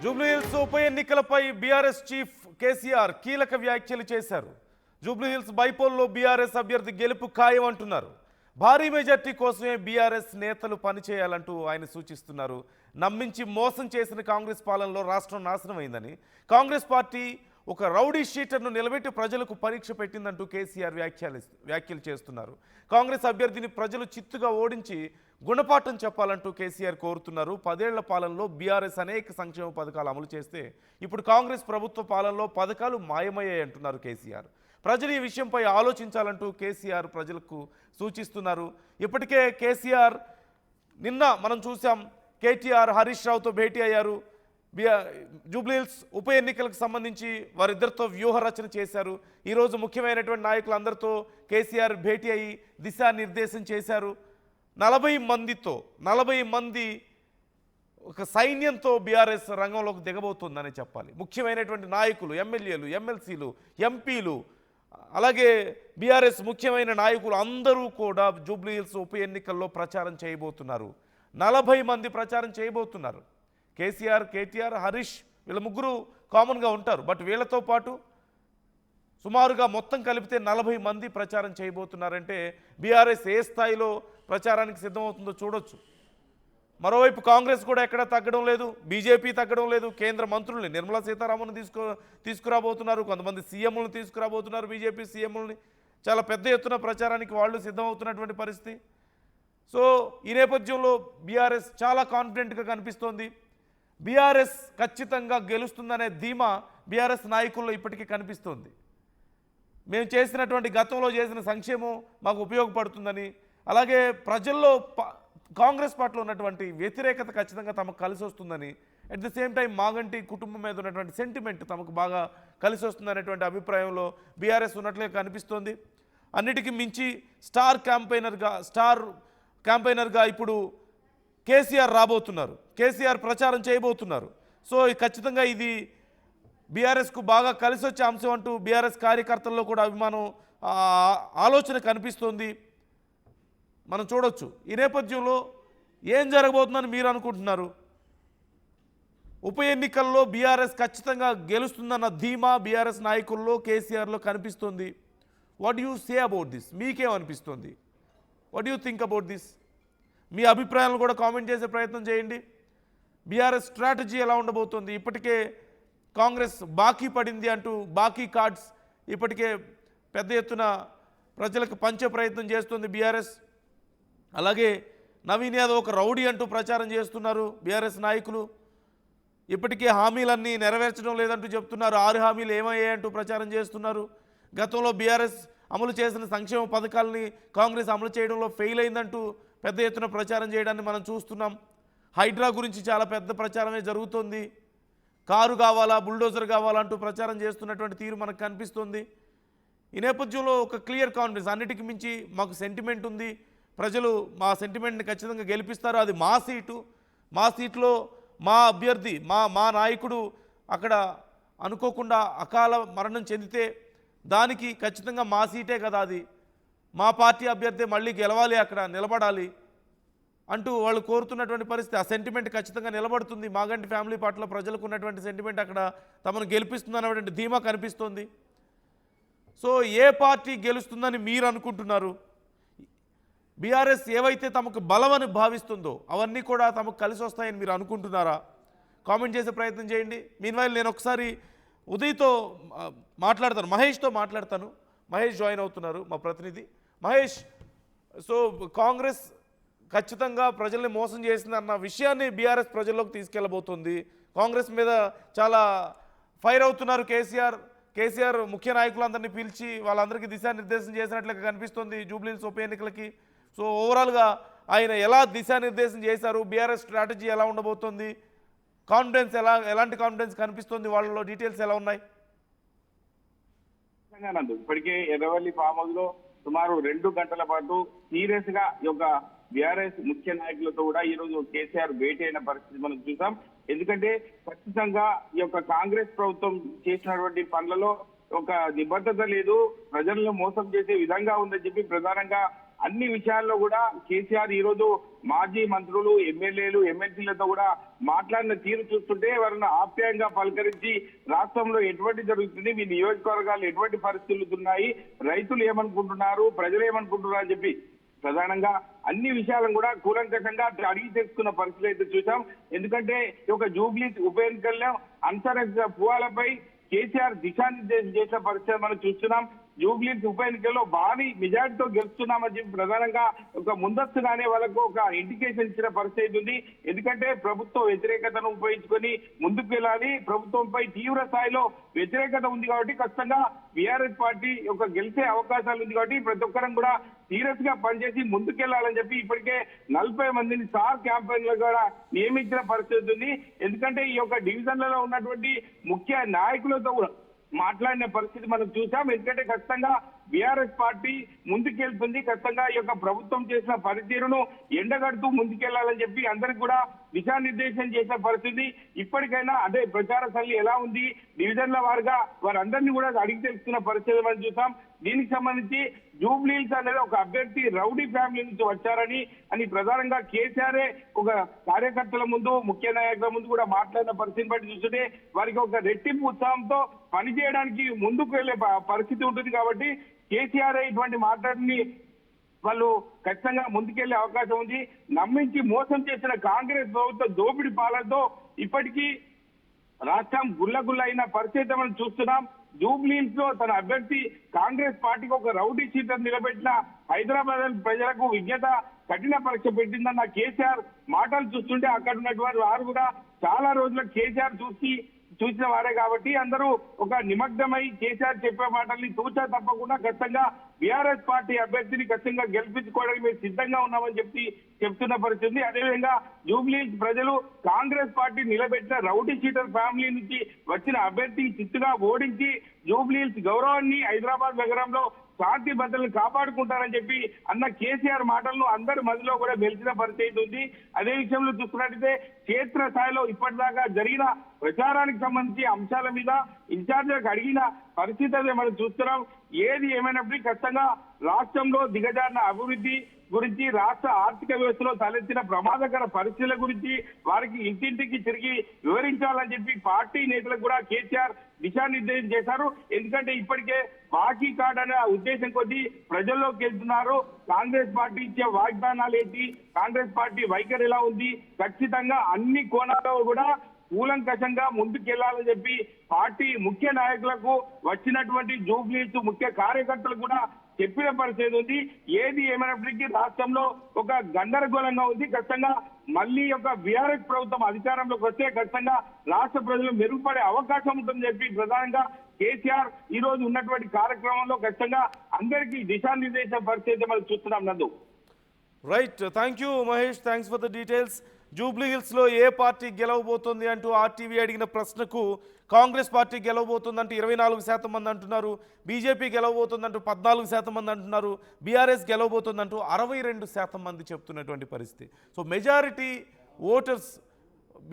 జూబ్లీహిల్స్ ఉప ఎన్నికలపై BRS chief KCR కీలక వ్యాఖ్యలు చేశారు. జూబ్లీహిల్స్ బైపోల్లో బీఆర్ఎస్ అభ్యర్థి గెలుపు ఖాయం అంటున్నారు. భారీ మెజార్టీ కోసమే బీఆర్ఎస్ నేతలు పనిచేయాలంటూ ఆయన సూచిస్తున్నారు. నమ్మించి మోసం చేసిన కాంగ్రెస్ పాలనలో రాష్ట్రం నాశనమైందని, కాంగ్రెస్ పార్టీ ఒక రౌడీ షీటర్ను నిలబెట్టి ప్రజలకు పరీక్ష పెట్టిందంటూ కేసీఆర్ వ్యాఖ్యలు చేస్తున్నారు. కాంగ్రెస్ అభ్యర్థిని ప్రజలు చిత్తుగా ఓడించి గుణపాఠం చెప్పాలంటూ కేసీఆర్ కోరుతున్నారు. 10 ఏళ్ల పాలనలో బీఆర్ఎస్ అనేక సంక్షేమ పథకాలు అమలు చేస్తే ఇప్పుడు కాంగ్రెస్ ప్రభుత్వ పాలనలో పథకాలు మాయమయ్యాయి అంటున్నారు కేసీఆర్. ప్రజలు ఈ విషయంపై ఆలోచించాలంటూ కేసీఆర్ ప్రజలకు సూచిస్తున్నారు. ఇప్పటికే కేసీఆర్ నిన్న మనం చూసాం, కేటీఆర్ హరీష్ రావుతో భేటీ అయ్యారు. జూబ్లీహిల్స్ ఉప ఎన్నికలకు సంబంధించి వారిద్దరితో వ్యూహ రచన చేశారు. ఈరోజు ముఖ్యమైనటువంటి నాయకులందరితో కేసీఆర్ భేటీ అయ్యి దిశానిర్దేశం చేశారు. 40 మంది ఒక సైన్యంతో బీఆర్ఎస్ రంగంలోకి దిగబోతుందని చెప్పాలి. ముఖ్యమైనటువంటి నాయకులు, ఎమ్మెల్యేలు, ఎమ్మెల్సీలు, ఎంపీలు, అలాగే బీఆర్ఎస్ ముఖ్యమైన నాయకులు అందరూ కూడా జూబ్లీహిల్స్ ఉప ఎన్నికల్లో ప్రచారం చేయబోతున్నారు. 40 మంది ప్రచారం చేయబోతున్నారు. కేసీఆర్, కేటీఆర్, హరీష్ వీళ్ళ ముగ్గురు కామన్గా ఉంటారు. బట్ వీళ్ళతో పాటు సుమారుగా మొత్తం కలిపితే 40 మంది ప్రచారం చేయబోతున్నారంటే బీఆర్ఎస్ ఏ స్థాయిలో ప్రచారానికి సిద్ధమవుతుందో చూడొచ్చు. మరోవైపు కాంగ్రెస్ కూడా ఎక్కడా తగ్గడం లేదు, బీజేపీ తగ్గడం లేదు. కేంద్ర మంత్రుల్ని, నిర్మలా సీతారామన్ తీసుకురాబోతున్నారు, కొంతమంది సీఎంలను తీసుకురాబోతున్నారు. బీజేపీ సీఎంలని చాలా పెద్ద ఎత్తున ప్రచారానికి వాళ్ళు సిద్ధమవుతున్నటువంటి పరిస్థితి. సో ఈ నేపథ్యంలో బీఆర్ఎస్ చాలా కాన్ఫిడెంట్గా కనిపిస్తోంది. బీఆర్ఎస్ ఖచ్చితంగా గెలుస్తుందనే ధీమా బీఆర్ఎస్ నాయకుల్లో ఇప్పటికీ కనిపిస్తోంది. మేము చేసినటువంటి గతంలో చేసిన సంక్షేమం మాకు ఉపయోగపడుతుందని, అలాగే ప్రజల్లో కాంగ్రెస్ పార్టీలో ఉన్నటువంటి వ్యతిరేకత ఖచ్చితంగా తమకు కలిసి వస్తుందని, at the same time Maganti కుటుంబం మీద ఉన్నటువంటి సెంటిమెంట్ తమకు బాగా కలిసి వస్తుందనేటువంటి అభిప్రాయంలో బీఆర్ఎస్ ఉన్నట్లుగా కనిపిస్తోంది. అన్నిటికీ మించి స్టార్ క్యాంపెయినర్గా ఇప్పుడు కేసీఆర్ రాబోతున్నారు. కేసీఆర్ ప్రచారం చేయబోతున్నారు. సో ఖచ్చితంగా ఇది బీఆర్ఎస్కు బాగా కలిసి వచ్చే అంశం అంటూ బీఆర్ఎస్ కార్యకర్తల్లో కూడా అభిమానం, ఆలోచన కనిపిస్తోంది. మనం చూడొచ్చు. ఈ నేపథ్యంలో ఏం జరగబోతుందని మీరు అనుకుంటున్నారు? ఉప ఎన్నికల్లో బీఆర్ఎస్ ఖచ్చితంగా గెలుస్తుందన్న ధీమా బీఆర్ఎస్ నాయకుల్లో, కేసీఆర్లో కనిపిస్తుంది. What you say about this? మీకేమనిపిస్తుంది? What you think about this? మీ అభిప్రాయాలను కూడా కామెంట్ చేసే ప్రయత్నం చేయండి. బీఆర్ఎస్ స్ట్రాటజీ ఎలా ఉండబోతుంది? ఇప్పటికే కాంగ్రెస్ బాకీ పడింది అంటూ బాకీ కార్డ్స్ ఇప్పటికే పెద్ద ఎత్తున ప్రజలకు పంచే ప్రయత్నం చేస్తుంది బీఆర్ఎస్. అలాగే నవీన్ యాదవ్ ఒక రౌడీ అంటూ ప్రచారం చేస్తున్నారు బీఆర్ఎస్ నాయకులు. ఇప్పటికే హామీలన్నీ నెరవేర్చడం లేదంటూ చెప్తున్నారు. 6 హామీలు ఏమయ్యాయంటూ ప్రచారం చేస్తున్నారు. గతంలో బీఆర్ఎస్ అమలు చేసిన సంక్షేమ పథకాలని కాంగ్రెస్ అమలు చేయడంలో ఫెయిల్ అయిందంటూ పెద్ద ఎత్తున ప్రచారం చేయడాన్ని మనం చూస్తున్నాం. హైడ్రా గురించి చాలా పెద్ద ప్రచారమే జరుగుతోంది. కారు కావాలా, బుల్డోజర్ కావాలా అంటూ ప్రచారం చేస్తున్నటువంటి తీరు మనకు కనిపిస్తుంది. ఈ నేపథ్యంలో ఒక క్లియర్ కాన్ఫిడెన్స్, అన్నిటికీ మించి మాకు సెంటిమెంట్ ఉంది, ప్రజలు మా సెంటిమెంట్ని ఖచ్చితంగా గెలిపిస్తారు, అది మా సీటు, మా సీట్లో మా అభ్యర్థి, మా నాయకుడు అక్కడ అనుకోకుండా అకాల మరణం చెందితే దానికి ఖచ్చితంగా మా సీటే కదా, అది మా పార్టీ అభ్యర్థి మళ్ళీ గెలవాలి, అక్కడ నిలబడాలి అంటూ వాళ్ళు కోరుతున్నటువంటి పరిస్థితి. ఆ సెంటిమెంట్ ఖచ్చితంగా నిలబడుతుంది. మాగంటి ఫ్యామిలీ పట్ల ప్రజలకు ఉన్నటువంటి సెంటిమెంట్ అక్కడ తమను గెలిపిస్తుంది అన్నటువంటి ధీమా కనిపిస్తోంది. సో ఏ పార్టీ గెలుస్తుందని మీరు అనుకుంటున్నారు? బీఆర్ఎస్ ఏవైతే తమకు బలమని భావిస్తుందో అవన్నీ కూడా తమకు కలిసి వస్తాయని మీరు అనుకుంటున్నారా? కామెంట్ చేసే ప్రయత్నం చేయండి. మీన్వైల్ నేను ఒకసారి ఉదయ్తో మాట్లాడతాను, మహేష్తో మాట్లాడతాను. మహేష్ జాయిన్ అవుతున్నారు, మా ప్రతినిధి మహేష్. సో కాంగ్రెస్ ఖచ్చితంగా ప్రజల్ని మోసం చేసిందన్న విషయాన్ని బీఆర్ఎస్ ప్రజల్లోకి తీసుకెళ్లబోతుంది. కాంగ్రెస్ మీద చాలా ఫైర్ అవుతున్నారు కేసీఆర్ ముఖ్య నాయకులందరినీ పిలిచి వాళ్ళందరికీ దిశానిర్దేశం చేసినట్లుగా కనిపిస్తుంది జూబ్లీహిల్స్ ఉప ఎన్నికలకి. సో ఓవరాల్గా ఆయన ఎలా దిశానిర్దేశం చేశారు, బీఆర్ఎస్ స్ట్రాటజీ ఎలా ఉండబోతోంది, కాన్ఫిడెన్స్ ఎలాంటి కాన్ఫిడెన్స్ కనిపిస్తుంది, వాళ్ళలో డీటెయిల్స్ ఎలా ఉన్నాయి? ఇప్పటికే ఎర్రవల్లి ఫామ్ హౌస్ లో సుమారు 2 గంటల పాటు సీరియస్ గా ఈ యొక్క బీఆర్ఎస్ ముఖ్య నాయకులతో కూడా ఈ రోజు కేసీఆర్ భేటీ అయిన పరిస్థితి మనం చూసాం. ఎందుకంటే ఖచ్చితంగా ఈ యొక్క కాంగ్రెస్ ప్రభుత్వం చేసినటువంటి పనులలో ఒక నిబద్ధత లేదు, ప్రజలను మోసం చేసే విధంగా ఉందని చెప్పి ప్రధానంగా అన్ని విషయాల్లో కూడా కేసీఆర్ ఈ రోజు మాజీ మంత్రులు, ఎమ్మెల్యేలు, ఎమ్మెల్సీలతో కూడా మాట్లాడిన తీరు చూస్తుంటే వారిని ఆప్యాయంగా పలకరించి రాష్ట్రంలో ఎటువంటి జరుగుతుంది, మీ నియోజకవర్గాలు ఎటువంటి పరిస్థితులు ఉన్నాయి, రైతులు ఏమనుకుంటున్నారు, ప్రజలు ఏమనుకుంటున్నారు అని చెప్పి ప్రధానంగా అన్ని విషయాలను కూడా కూలంకషంగా అడిగి తెలుసుకున్న పరిస్థితులు అయితే చూసాం. ఎందుకంటే ఈ యొక్క జూబ్లీ ఉప ఎన్నికల్లో అంతరంగ పువ్వాలపై కేసీఆర్ దిశానిర్దేశం చేసిన పరిస్థితి మనం చూస్తున్నాం. జూబ్లీ ఉప ఎన్నికల్లో భారీ మెజార్టీతో గెలుస్తున్నామని చెప్పి ప్రధానంగా ఒక ముందస్తుగానే వాళ్ళకు ఒక ఇండికేషన్ ఇచ్చిన పరిస్థితి ఉంది. ఎందుకంటే ప్రభుత్వ వ్యతిరేకతను ఉపయోగించుకొని ముందుకు వెళ్ళాలి, ప్రభుత్వంపై తీవ్ర స్థాయిలో వ్యతిరేకత ఉంది కాబట్టి ఖచ్చితంగా బీఆర్ఎస్ పార్టీ ఒక గెలిచే అవకాశాలు ఉంది కాబట్టి ప్రతి ఒక్కరం కూడా సీరియస్ గా పనిచేసి ముందుకెళ్లాలని చెప్పి ఇప్పటికే 40 మందిని స్టార్ క్యాంపెయిన్లు కూడా నియమించిన పరిస్థితి ఉంది. ఎందుకంటే ఈ యొక్క డివిజన్లలో ఉన్నటువంటి ముఖ్య నాయకులతో కూడా మాట్లాడిన పరిస్థితి మనం చూసాం. ఎందుకంటే ఖచ్చితంగా బీఆర్ఎస్ పార్టీ ముందుకెళ్తుంది, ఖచ్చితంగా ఈ యొక్క ప్రభుత్వం చేసిన పనితీరును ఎండగడుతూ ముందుకెళ్లాలని చెప్పి అందరికి కూడా దిశానిర్దేశం చేసిన పరిస్థితి. ఇప్పటికైనా అదే ప్రచార శైలి ఎలా ఉంది, డివిజన్ల వారుగా వారందరినీ కూడా అడిగి తెలుసుకున్న పరిస్థితి మనం చూసాం. దీనికి సంబంధించి జూబ్లీహిల్స్ అనేది ఒక అభ్యర్థి రౌడీ ఫ్యామిలీ నుంచి వచ్చారని ప్రధానంగా కేసీఆర్ ఒక కార్యకర్తల ముందు, ముఖ్య నాయకుల ముందు కూడా మాట్లాడిన పరిస్థితిని బట్టి చూస్తుంటే వారికి ఒక రెట్టింపు ఉత్సాహంతో పనిచేయడానికి ముందుకు వెళ్లే పరిస్థితి ఉంటుంది. కాబట్టి కేసీఆర్ ఇటువంటి మాటని వాళ్ళు ఖచ్చితంగా ముందుకెళ్లే అవకాశం ఉంది. నమ్మించి మోసం చేసిన కాంగ్రెస్ ప్రభుత్వ దోపిడీ పాలనతో ఇప్పటికీ రాష్ట్రం గుల్లగుల్ల అయిన పరిస్థితి మనం చూస్తున్నాం. జూబ్లీహిల్స్ లో తన అభ్యర్థి కాంగ్రెస్ పార్టీకి ఒక రౌడీ షీటర్ నిలబెట్టిన హైదరాబాద్ ప్రజలకు విజ్ఞత కఠిన పరీక్ష పెట్టిందన్న కేసీఆర్ మాటలు చూస్తుంటే అక్కడ ఉన్నటువంటి వారు కూడా చాలా రోజుల కేసీఆర్ చూసిన వారే కాబట్టి అందరూ ఒక నిమగ్నమై కేసీఆర్ చెప్పే మాటల్ని తూచా తప్పకుండా ఖచ్చితంగా బీఆర్ఎస్ పార్టీ అభ్యర్థిని ఖచ్చితంగా గెలిపించుకోవడానికి మేము సిద్ధంగా ఉన్నామని చెప్తున్న పరిస్థితి. అదేవిధంగా జూబ్లీహిల్స్ ప్రజలు కాంగ్రెస్ పార్టీ నిలబెట్టిన రౌడీ షీటర్ ఫ్యామిలీ నుంచి వచ్చిన అభ్యర్థి చిత్తుగా ఓడించి జూబ్లీహిల్స్ గౌరవాన్ని హైదరాబాద్ నగరంలో శాంతి భద్రతలు కాపాడుకుంటారని చెప్పి అన్న కేసీఆర్ మాటలను అందరి మధ్యలో కూడా వెలిసిన పరిస్థితి ఉంది. అదే విషయంలో చూస్తున్నట్టయితే క్షేత్ర స్థాయిలో ఇప్పటిదాకా జరిగిన ప్రచారానికి సంబంధించి అంశాల మీద ఇన్ఛార్జీలకు అడిగిన పరిస్థితి అదే మనం చూస్తున్నాం. ఏది ఏమైనప్పటికీ ఖచ్చితంగా రాష్ట్రంలో దిగజారిన అభివృద్ధి గురించి, రాష్ట్ర ఆర్థిక వ్యవస్థలో తలెత్తిన ప్రమాదకర పరిస్థితుల గురించి వారికి ఇంటింటికి తిరిగి వివరించాలని చెప్పి పార్టీ నేతలకు కూడా కేసీఆర్ దిశానిర్దేశం చేశారు. ఎందుకంటే ఇప్పటికే బాకీ కార్డు అనే ఉద్దేశం కొద్దీ ప్రజల్లోకి వెళ్తున్నారు. కాంగ్రెస్ పార్టీ ఇచ్చే వాగ్దానాలు ఏంటి, కాంగ్రెస్ పార్టీ వైఖరి ఎలా ఉంది, ఖచ్చితంగా అన్ని కోణాల్లో కూడా కూలంకషంగా ముందుకెళ్లాలని చెప్పి పార్టీ ముఖ్య నాయకులకు వచ్చినటువంటి జూబ్లీహిల్స్ ముఖ్య కార్యకర్తలు కూడా చెప్పిన పరిస్థితి ఉంది. ఏది ఏమైనప్పటికీ రాష్ట్రంలో ఒక గందరగోళంగా ఉంది. ఖచ్చితంగా మళ్ళీ ఒక బీఆర్ఎస్ ప్రభుత్వం అధికారంలోకి వస్తే ఖచ్చితంగా రాష్ట్ర ప్రజలు మెరుగుపడే అవకాశం ఉంటుందని చెప్పి ప్రధానంగా కేసీఆర్ ఈ రోజు ఉన్నటువంటి కార్యక్రమంలో ఖచ్చితంగా అందరికీ దిశానిర్దేశం పరిస్థితి మనం చూస్తున్నాం. Nandu right, thank you Mahesh, thanks for the details. జూబ్లీహిల్స్లో ఏ పార్టీ గెలవబోతోంది అంటూ ఆర్టీవీ అడిగిన ప్రశ్నకు కాంగ్రెస్ పార్టీ గెలవబోతుందంటూ 24% మంది అంటున్నారు, బీజేపీ గెలవబోతుందంటూ 14% మంది అంటున్నారు, బీఆర్ఎస్ గెలవబోతుందంటూ 62% మంది చెప్తున్నటువంటి పరిస్థితి. సో మెజారిటీ ఓటర్స్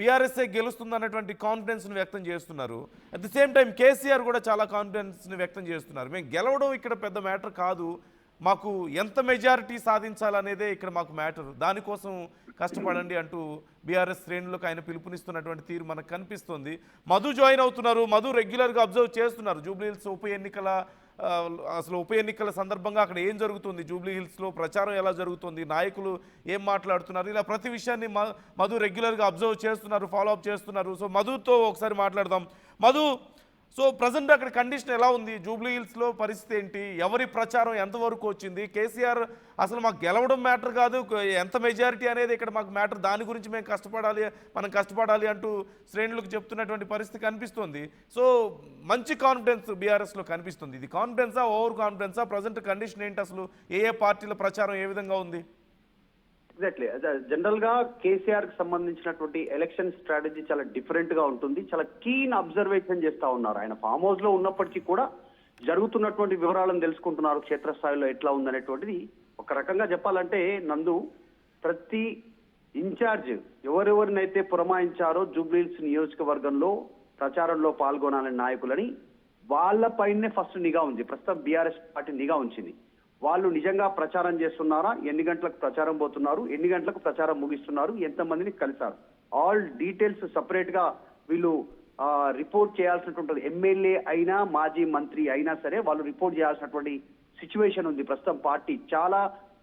బీఆర్ఎస్ఏ గెలుస్తుందన్నటువంటి కాన్ఫిడెన్స్ని వ్యక్తం చేస్తున్నారు. At the same time KCR కూడా చాలా కాన్ఫిడెన్స్ని వ్యక్తం చేస్తున్నారు. మేము గెలవడం ఇక్కడ పెద్ద మ్యాటర్ కాదు, మాకు ఎంత మెజారిటీ సాధించాలనేదే ఇక్కడ మాకు మ్యాటర్, దానికోసం కష్టపడండి అంటూ బీఆర్ఎస్ శ్రేణులకు ఆయన పిలుపునిస్తున్నటువంటి తీరు మనకు కనిపిస్తుంది. మధు జాయిన్ అవుతున్నారు, మధు రెగ్యులర్గా అబ్జర్వ్ చేస్తున్నారు జూబ్లీహిల్స్ ఉప ఎన్నికల సందర్భంగా అక్కడ ఏం జరుగుతుంది, జూబ్లీహిల్స్లో ప్రచారం ఎలా జరుగుతుంది, నాయకులు ఏం మాట్లాడుతున్నారు, ఇలా ప్రతి విషయాన్ని మధు రెగ్యులర్గా అబ్జర్వ్ చేస్తున్నారు, ఫాలోఅప్ చేస్తున్నారు. సో మధుతో ఒకసారి మాట్లాడదాం. మధు, సో ప్రజెంట్ అక్కడ కండిషన్ ఎలా ఉంది, జూబ్లీహిల్స్లో పరిస్థితి ఏంటి, ఎవరి ప్రచారం ఎంతవరకు వచ్చింది, కేసీఆర్ అసలు మాకు గెలవడం మ్యాటర్ కాదు, ఎంత మెజారిటీ అనేది ఇక్కడ మాకు మ్యాటర్, దాని గురించి మనం కష్టపడాలి అంటూ శ్రేణులకు చెప్తున్నటువంటి పరిస్థితి కనిపిస్తుంది. సో మంచి కాన్ఫిడెన్స్ బీఆర్ఎస్లో కనిపిస్తుంది. ఇది కాన్ఫిడెన్సా, ఓవర్ కాన్ఫిడెన్సా, ప్రజెంట్ కండిషన్ ఏంటి, అసలు ఏ పార్టీల ప్రచారం ఏ విధంగా ఉంది? ఎగ్జాక్ట్లీ, జనరల్ గా కేసీఆర్ కి సంబంధించినటువంటి ఎలక్షన్ స్ట్రాటజీ చాలా డిఫరెంట్ గా ఉంటుంది. చాలా కీన్ అబ్జర్వేషన్ చేస్తా ఉన్నారు. ఆయన ఫామ్ హౌస్ లో ఉన్నప్పటికీ కూడా జరుగుతున్నటువంటి వివరాలను తెలుసుకుంటున్నారు, క్షేత్రస్థాయిలో ఎట్లా ఉందనేటువంటిది. ఒక రకంగా చెప్పాలంటే నందు, ప్రతి ఇన్ఛార్జ్ ఎవరెవరినైతే పురమాయించారో జూబ్లీహిల్స్ నియోజకవర్గంలో ప్రచారంలో పాల్గొనాలని నాయకులని, వాళ్ళపైనే ఫస్ట్ నిఘా ఉంది. ప్రస్తుతం బీఆర్ఎస్ పార్టీ నిఘా ఉంచింది. వాళ్ళు నిజంగా ప్రచారం చేస్తున్నారా, ఎన్ని గంటలకు ప్రచారం పోతున్నారు, ఎన్ని గంటలకు ప్రచారం ముగిస్తున్నారు, ఎంతమందిని కలిశారు, ఆల్ డీటెయిల్స్ సపరేట్ గా వీళ్ళు రిపోర్ట్ చేయాల్సినటువంటి ఎమ్మెల్యే అయినా మాజీ మంత్రి అయినా సరే వాళ్ళు రిపోర్ట్ చేయాల్సినటువంటి సిచ్యువేషన్ ఉంది. ప్రస్తుతం పార్టీ చాలా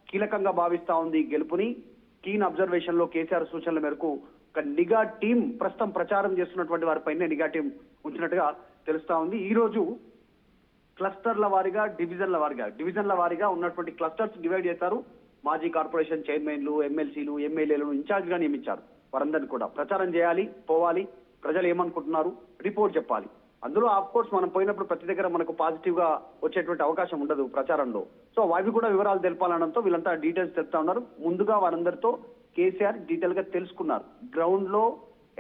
కీలకంగా భావిస్తా ఉంది గెలుపుని. కీన్ అబ్జర్వేషన్ లో కేసీఆర్ సూచనల మేరకు ఒక నిఘా టీం ప్రస్తుతం ప్రచారం చేస్తున్నటువంటి వారిపైనే నిఘా టీం ఉంచినట్టుగా తెలుస్తా ఉంది. ఈ రోజు క్లస్టర్ల వారీగా డివిజన్ల వారీగా ఉన్నటువంటి క్లస్టర్స్ డివైడ్ చేశారు. మాజీ కార్పొరేషన్ చైర్మన్లు, ఎమ్మెల్సీలు, ఎమ్మెల్యేలను ఇన్ఛార్జ్ గా నియమించారు. వారందరినీ కూడా ప్రచారం చేయాలి, పోవాలి, ప్రజలు ఏమనుకుంటున్నారు రిపోర్ట్ చెప్పాలి. అందులో ఆఫ్ కోర్స్ మనం పోయినప్పుడు ప్రతి దగ్గర మనకు పాజిటివ్ గా వచ్చేటువంటి అవకాశం ఉండదు ప్రచారంలో. సో అవి కూడా వివరాలు తెలపాలనడంతో వీళ్ళంతా డీటెయిల్స్ చెప్తా ఉన్నారు. ముందుగా వారందరితో కేసీఆర్ డీటెయిల్ గా తెలుసుకున్నారు. గ్రౌండ్ లో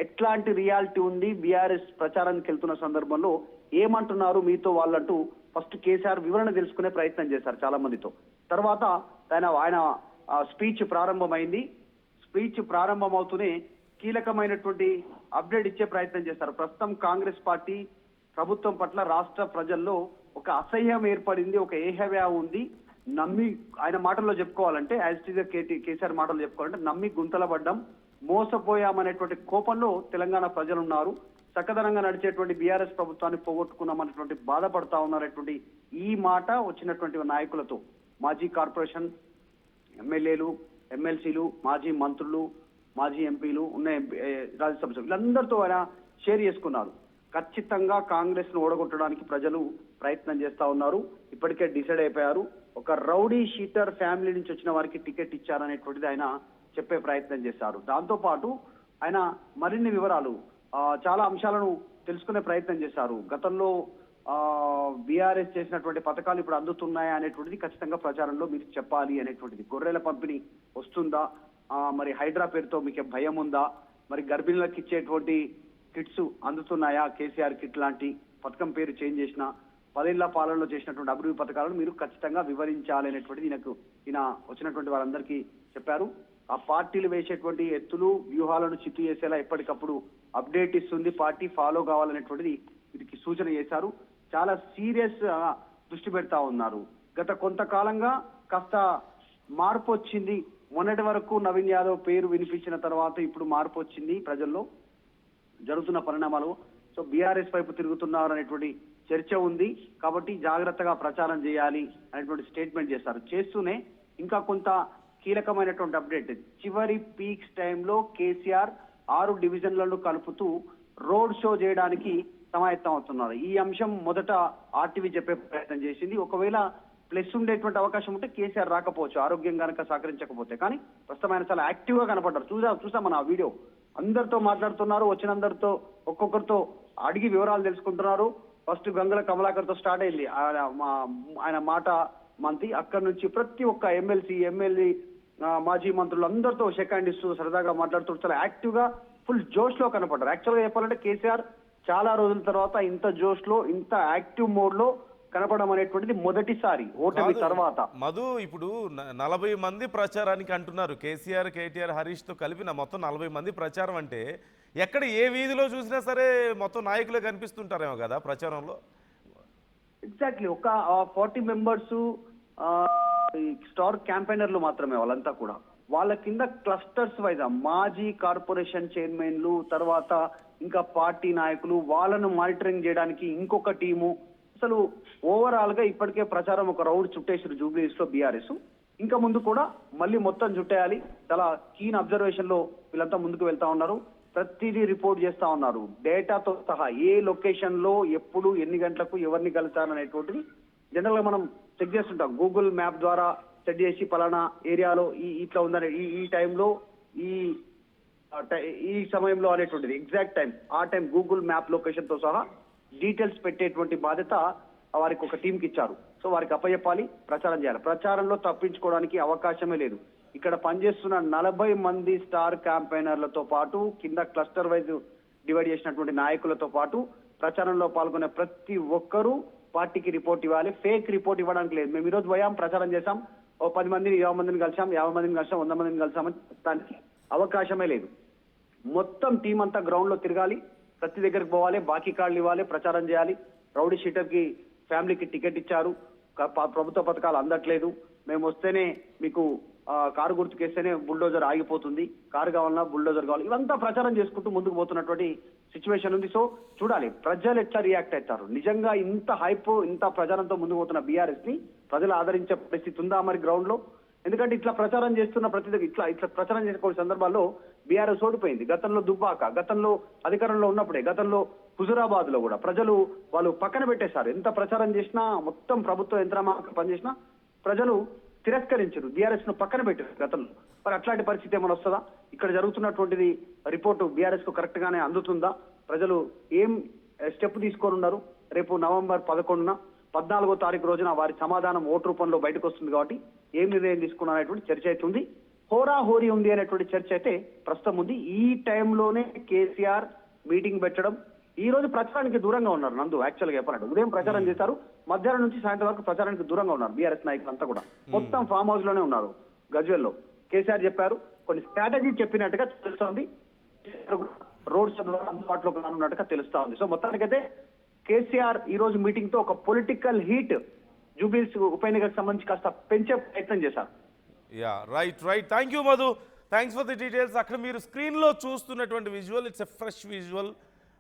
ఎట్లాంటి రియాలిటీ ఉంది, బీఆర్ఎస్ ప్రచారానికి వెళ్తున్న సందర్భంలో ఏమంటున్నారు మీతో వాళ్ళంటూ ఫస్ట్ కేసీఆర్ వివరణ తెలుసుకునే ప్రయత్నం చేశారు చాలా మందితో. తర్వాత ఆయన స్పీచ్ ప్రారంభమైంది. స్పీచ్ ప్రారంభమవుతూనే కీలకమైనటువంటి అప్డేట్ ఇచ్చే ప్రయత్నం చేశారు. ప్రస్తుతం కాంగ్రెస్ పార్టీ ప్రభుత్వం పట్ల రాష్ట్ర ప్రజల్లో ఒక అసహ్యం ఏర్పడింది, ఒక ఏహవ్యా ఉంది. నమ్మి ఆయన మాటల్లో చెప్పుకోవాలంటే కేసీఆర్ మాటల్లో చెప్పుకోవాలంటే నమ్మి గుంతలబడ్డం, మోసపోయామనేటువంటి కోపంలో తెలంగాణ ప్రజలు ఉన్నారు. చక్కదనంగా నడిచేటువంటి బీఆర్ఎస్ ప్రభుత్వాన్ని పోగొట్టుకున్నామనేటువంటి బాధపడతా ఉన్నారనేటువంటి ఈ మాట వచ్చినటువంటి నాయకులతో, మాజీ కార్పొరేషన్ ఎమ్మెల్యేలు, ఎమ్మెల్సీలు, మాజీ మంత్రులు, మాజీ ఎంపీలు, ఉన్న రాజ్యసభ సభ్యులు వీళ్ళందరితో ఆయన షేర్ చేసుకున్నారు. ఖచ్చితంగా కాంగ్రెస్ ను ఓడగొట్టడానికి ప్రజలు ప్రయత్నం చేస్తా ఉన్నారు. ఇప్పటికే డిసైడ్ అయిపోయారు. ఒక రౌడీ షీటర్ ఫ్యామిలీ నుంచి వచ్చిన వారికి టికెట్ ఇచ్చారనేటువంటిది ఆయన చెప్పే ప్రయత్నం చేశారు. దాంతో పాటు ఆయన మరిన్ని వివరాలు, చాలా అంశాలను తెలుసుకునే ప్రయత్నం చేశారు. గతంలో బీఆర్ఎస్ చేసినటువంటి పథకాలు ఇప్పుడు అందుతున్నాయా అనేటువంటిది ఖచ్చితంగా ప్రచారంలో మీరు చెప్పాలి అనేటువంటిది. గొర్రెల పంపిణీ వస్తుందా, మరి హైడ్రా పేరుతో మీకు భయం ఉందా, మరి గర్భిణులకు ఇచ్చేటువంటి కిట్స్ అందుతున్నాయా, కేసీఆర్ కిట్ లాంటి పథకం పేరు చేంజ్ చేసిన 10 ఏళ్ల పాలనలో చేసినటువంటి అభివృద్ధి పథకాలను మీరు ఖచ్చితంగా వివరించాలి అనేటువంటిది ఈయన వచ్చినటువంటి వారందరికీ చెప్పారు. ఆ పార్టీలు వేసేటువంటి ఎత్తులు, వ్యూహాలను చిత్తు చేసేలా ఎప్పటికప్పుడు అప్డేట్ ఇస్తుంది పార్టీ, ఫాలో కావాలనేటువంటిది వీరికి సూచన చేశారు. చాలా సీరియస్ దృష్టి పెడతా ఉన్నారు. గత కొంతకాలంగా కాస్త మార్పు వచ్చింది. మొన్నటి వరకు నవీన్ యాదవ్ పేరు వినిపించిన తర్వాత ఇప్పుడు మార్పు వచ్చింది ప్రజల్లో, జరుగుతున్న పరిణామాలు. సో బీఆర్ఎస్ వైపు తిరుగుతున్నారు అనేటువంటి చర్చ ఉంది. కాబట్టి జాగ్రత్తగా ప్రచారం చేయాలి అనేటువంటి స్టేట్మెంట్ చేస్తారు. చేస్తూనే ఇంకా కొంత కీలకమైనటువంటి అప్డేట్, చివరి పీక్స్ టైంలో కేసీఆర్ 6 డివిజన్లను కలుపుతూ రోడ్ షో చేయడానికి సమాయత్తం అవుతున్నారు. ఈ అంశం మొదట ఆర్టీవీ చెప్పే ప్రయత్నం చేసింది. ఒకవేళ ప్లస్ ఉండేటువంటి అవకాశం ఉంటే కేసీఆర్ రాకపోవచ్చు, ఆరోగ్యం కనుక సహకరించకపోతే. కానీ ప్రస్తుతం ఆయన చాలా యాక్టివ్ గా కనపడ్డారు. చూసాం మన ఆ వీడియో. అందరితో మాట్లాడుతున్నారు, వచ్చినందరితో ఒక్కొక్కరితో అడిగి వివరాలు తెలుసుకుంటున్నారు. ఫస్ట్ గంగుల కమలాకర్ తో స్టార్ట్ అయింది ఆయన మాట మంత్రి. అక్కడి నుంచి ప్రతి ఒక్క ఎమ్మెల్సీ, ఎమ్మెల్యే, మాజీ మంత్రులు అందరితో సెకండ్ ఇస్తూ సరదాగా మాట్లాడుతూ చాలా యాక్టివ్ గా ఫుల్ జోష్ లో కనపడ్డారు. యాక్చువల్ గా చెప్పాలంటే కేసీఆర్ చాలా రోజుల తర్వాత ఇంత జోష్ లో, ఇంత యాక్టివ్ మోడ్ లో కనపడడం అనేటువంటిది మొదటిసారి ఓటమి తర్వాత. మధు, ఇప్పుడు 40 మంది ప్రచారానికి అంటున్నారు. కేసీఆర్, కేటీఆర్, హరీష్ తో కలిపిన మొత్తం 40 మంది ప్రచారం అంటే ఎక్కడ ఏ వీధిలో చూసినా సరే మొత్తం నాయకులే కనిపిస్తుంటారేమో కదా ప్రచారంలో. ఎగ్జాక్ట్లీ. ఒక 40 మెంబర్స్ స్టార్ క్యాంపెయినర్లు మాత్రమే వాళ్ళంతా కూడా. వాళ్ళ కింద క్లస్టర్స్ వైజ్ మాజీ కార్పొరేషన్ చైర్మన్లు, తర్వాత ఇంకా పార్టీ నాయకులు, వాళ్ళను మానిటరింగ్ చేయడానికి ఇంకొక టీము. అసలు ఓవరాల్ గా ఇప్పటికే ప్రచారం ఒక రౌండ్ చుట్టేసారు జూబ్లీస్ లో బీఆర్ఎస్. ఇంకా ముందు కూడా మళ్ళీ మొత్తం చుట్టేయాలి. చాలా కీన్ అబ్జర్వేషన్ లో వీళ్ళంతా ముందుకు వెళ్తా ఉన్నారు. ప్రతిదీ రిపోర్ట్ చేస్తా ఉన్నారు, డేటాతో సహా. ఏ లొకేషన్ లో ఎప్పుడు ఎన్ని గంటలకు ఎవరిని కలుస్తారనేటువంటిది జనరల్ గా మనం చెక్ చేస్తుంటాం. గూగుల్ మ్యాప్ ద్వారా సెట్ చేసి పలానా ఏరియాలో ఇట్లా ఉందని, ఈ టైంలో ఈ సమయంలో అనేటువంటిది ఎగ్జాక్ట్ టైం, ఆ టైం గూగుల్ మ్యాప్ లొకేషన్ తో సహా డీటెయిల్స్ పెట్టేటువంటి బాధ్యత వారికి ఒక టీంకి ఇచ్చారు. సో వారికి అప్పచెప్పాలి, ప్రచారం చేయాలి. ప్రచారంలో తప్పించుకోవడానికి అవకాశమే లేదు. ఇక్కడ పనిచేస్తున్న 40 మంది స్టార్ క్యాంపెయినర్లతో పాటు కింద క్లస్టర్ వైజ్ డివైడ్ చేసినటువంటి నాయకులతో పాటు ప్రచారంలో పాల్గొనే ప్రతి ఒక్కరూ పార్టీకి రిపోర్ట్ ఇవ్వాలి. ఫేక్ రిపోర్ట్ ఇవ్వడానికి లేదు. మేము ఈరోజు పోయాం, ప్రచారం చేశాం, 10 మందిని 20 మందిని కలిసాం, 50 మందిని కలిసాం, 100 మందిని కలిసామని దానికి అవకాశమే లేదు. మొత్తం టీం అంతా గ్రౌండ్ లో తిరగాలి, ప్రతి దగ్గరికి పోవాలి, బాకీ కార్డులు ఇవ్వాలి, ప్రచారం చేయాలి. రౌడీ షీటర్ కి ఫ్యామిలీకి టికెట్ ఇచ్చారు, ప్రభుత్వ పథకాలు అందట్లేదు, మేము వస్తేనే మీకు కారు గుర్తుకేస్తేనే బుల్డోజర్ ఆగిపోతుంది, కారు కావాలన్నా బుల్డోజర్ కావాలి, ఇవంతా ప్రచారం చేసుకుంటూ ముందుకు పోతున్నటువంటి సిచ్యువేషన్ ఉంది. సో చూడాలి ప్రజలు ఎట్లా రియాక్ట్ అవుతారు. నిజంగా ఇంత హైప్ ఇంత ప్రచారంతో ముందుకు పోతున్న బీఆర్ఎస్ ని ప్రజలు ఆదరించే పరిస్థితి ఉందా మరి గ్రౌండ్ లో? ఎందుకంటే ఇట్లా ప్రచారం చేస్తున్న ఇట్లా ప్రచారం చేసే కొన్ని సందర్భాల్లో బీఆర్ఎస్ ఓడిపోయింది. గతంలో దుబ్బాక, గతంలో అధికారంలో ఉన్నప్పుడే, గతంలో హుజురాబాద్ లో కూడా ప్రజలు వాళ్ళు పక్కన పెట్టేశారు. ఎంత ప్రచారం చేసినా, మొత్తం ప్రభుత్వ యంత్రాంగం పనిచేసినా ప్రజలు తిరస్కరించారు, బీఆర్ఎస్ ను పక్కన పెట్టారు గతంలో. మరి అట్లాంటి పరిస్థితి ఏమైనా వస్తుందా? ఇక్కడ జరుగుతున్నటువంటిది రిపోర్టు బీఆర్ఎస్ కు కరెక్ట్ గానే అందుతుందా? ప్రజలు ఏం స్టెప్ తీసుకొని ఉన్నారు? రేపు నవంబర్ 11న 14వ తారీఖు రోజున వారి సమాధానం ఓటు రూపంలో బయటకు వస్తుంది కాబట్టి ఏం నిర్ణయం తీసుకున్నారనేటువంటి చర్చ అయితే ఉంది. హోరాహోరీ ఉంది అనేటువంటి చర్చ అయితే ప్రస్తుతం ఉంది. ఈ టైంలోనే కేసీఆర్ మీటింగ్ పెట్టడం, ఈ రోజు ప్రచారానికి దూరంగా ఉన్నారు నందు. యాక్చువల్ గా చెప్పాలంటే ఉదయం ప్రచారం చేశారు, మధ్యాహ్నం నుంచి సాయంత్రం వరకు ప్రచారానికి దూరంగా ఉన్నారు బీఆర్ఎస్ నాయకులంతా కూడా. మొత్తం ఫామ్ హౌస్ లోనే ఉన్నారు గజ్వెల్లో. కేసీఆర్ చెప్పారు, కొన్ని స్ట్రాటజీ చెప్పినట్టుగా తెలుస్తోంది, రోడ్ షో ద్వారా అందుబాటులోకి రానున్నట్టుగా తెలుస్తా ఉంది. సో మొత్తానికైతే కేసీఆర్ ఈ రోజు మీటింగ్ తో ఒక పొలిటికల్ హీట్ జూబ్లీహిల్స్ ఉప ఎన్నికకు సంబంధించి కాస్త పెంచే ప్రయత్నం చేశారు. Yeah right. Thank you Madhu, thanks for the details. అక్కడ మీరు స్క్రీన్లో చూస్తున్నటువంటి visual, it's a fresh visual.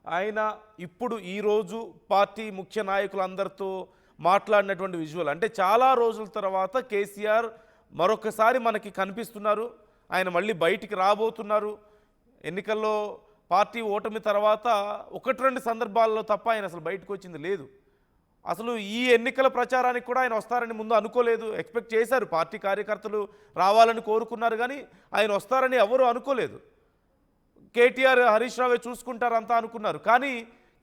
ఆయన ఇప్పుడు ఈరోజు పార్టీ ముఖ్య నాయకులందరితో మాట్లాడినటువంటి విజువల్. అంటే చాలా రోజుల తర్వాత కేసీఆర్ మరొకసారి మనకి కనిపిస్తున్నారు. ఆయన మళ్ళీ బయటికి రాబోతున్నారు. ఎన్నికల్లో పార్టీ ఓటమి తర్వాత 1-2 సందర్భాల్లో తప్ప ఆయన అసలు బయటకు వచ్చింది లేదు. అసలు ఈ ఎన్నికల ప్రచారానికి కూడా ఆయన వస్తారని ముందు అనుకోలేదు. ఎక్స్పెక్ట్ చేశారు, పార్టీ కార్యకర్తలు రావాలని కోరుకున్నారు, కానీ ఆయన వస్తారని ఎవరు అనుకోలేదు. కేటీఆర్, హరీష్ రావే చూసుకుంటారు అంతా అనుకున్నారు. కానీ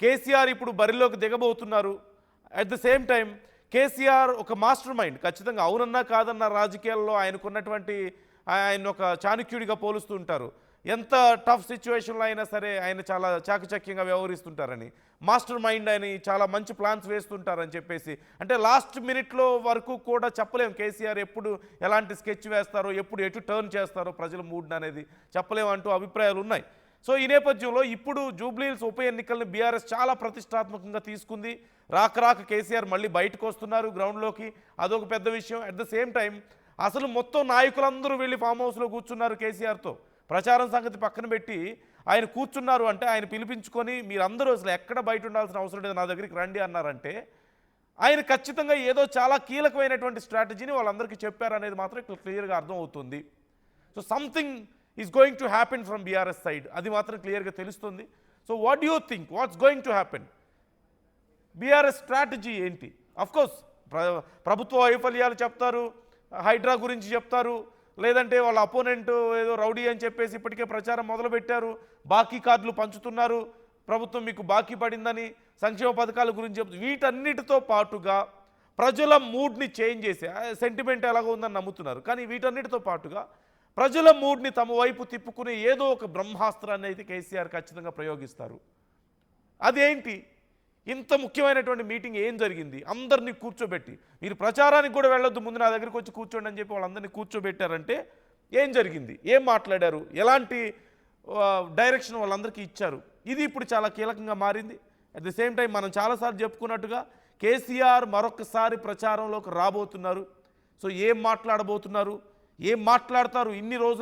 కేసీఆర్ ఇప్పుడు బరిలోకి దిగబోతున్నారు. At the same time KCR ఒక మాస్టర్ మైండ్. ఖచ్చితంగా అవునన్నా కాదన్నా రాజకీయాల్లో ఆయనకున్నటువంటి, ఆయన ఒక చాణక్యుడిగా పోలుస్తూ ఉంటారు. ఎంత టఫ్ సిచ్యువేషన్లో అయినా సరే ఆయన చాలా చాకచక్యంగా వ్యవహరిస్తుంటారని, మాస్టర్ మైండ్ అని, చాలా మంచి ప్లాన్స్ వేస్తుంటారని చెప్పేసి. అంటే లాస్ట్ మినిట్లో వరకు కూడా చెప్పలేం కేసీఆర్ ఎప్పుడు ఎలాంటి స్కెచ్ వేస్తారో, ఎప్పుడు ఎటు టర్న్ చేస్తారో ప్రజల మూడ్ అనేది చెప్పలేము అంటూ అభిప్రాయాలు ఉన్నాయి. సో ఈ నేపథ్యంలో ఇప్పుడు జూబ్లీహిల్స్ ఉప ఎన్నికల్ని బీఆర్ఎస్ చాలా ప్రతిష్టాత్మకంగా తీసుకుంది. రాక కేసీఆర్ మళ్ళీ బయటకు వస్తున్నారు గ్రౌండ్లోకి, అదొక పెద్ద విషయం. అట్ ద సేమ్ టైం అసలు మొత్తం నాయకులందరూ వెళ్ళి ఫామ్ హౌస్లో కూర్చున్నారు కేసీఆర్తో. ప్రచారం సంగతి పక్కన పెట్టి ఆయన కూర్చున్నారు అంటే, ఆయన పిలిపించుకొని మీరందరూ అసలు ఎక్కడ బయట ఉండాల్సిన అవసరం లేదు, నా దగ్గరికి రండి అన్నారంటే ఆయన ఖచ్చితంగా ఏదో చాలా కీలకమైనటువంటి స్ట్రాటజీని వాళ్ళందరికీ చెప్పారనేది మాత్రం ఇక్కడ క్లియర్గా అర్థమవుతుంది. So something is going to happen from BRS side, అది మాత్రం క్లియర్గా తెలుస్తుంది. So what you think, what's going to happen? BRS strategy ఏంటి? అఫ్కోర్స్ ప్రభుత్వ వైఫల్యాలు చెప్తారు, హైడ్రా గురించి చెప్తారు, లేదంటే వాళ్ళ అపోనెంట్ ఏదో రౌడీ అని చెప్పేసి ఇప్పటికే ప్రచారం మొదలుపెట్టారు, బాకీ కార్డులు పంచుతున్నారు, ప్రభుత్వం మీకు బాకీ పడిందని, సంక్షేమ పథకాల గురించి చెప్తారు. వీటన్నిటితో పాటుగా ప్రజల మూడ్ని చేంజ్ చేసే, సెంటిమెంట్ ఎలాగో ఉందని నమ్ముతున్నారు, కానీ వీటన్నిటితో పాటుగా ప్రజల మూడ్ని తమ వైపు తిప్పుకునే ఏదో ఒక బ్రహ్మాస్త్రాన్ని అయితే కేసీఆర్ ఖచ్చితంగా ప్రయోగిస్తారు. అదేంటి? ఇంత ముఖ్యమైనటువంటి మీటింగ్ ఏం జరిగింది? అందరినీ కూర్చోబెట్టి, మీరు ప్రచారానికి కూడా వెళ్ళొద్దు, ముందు నా దగ్గరికి వచ్చి కూర్చోండి అని చెప్పి వాళ్ళందరినీ కూర్చోబెట్టారంటే ఏం జరిగింది, ఏం మాట్లాడారు, ఎలాంటి డైరెక్షన్ వాళ్ళందరికీ ఇచ్చారు, ఇది ఇప్పుడు చాలా కీలకంగా మారింది. అట్ ది సేమ్ టైం మనం చాలాసార్లు చెప్పుకున్నట్టుగా కేసీఆర్ మరొకసారి ప్రచారంలోకి రాబోతున్నారు. సో ఏం మాట్లాడబోతున్నారు, ఏం మాట్లాడతారు, ఇన్ని రోజులు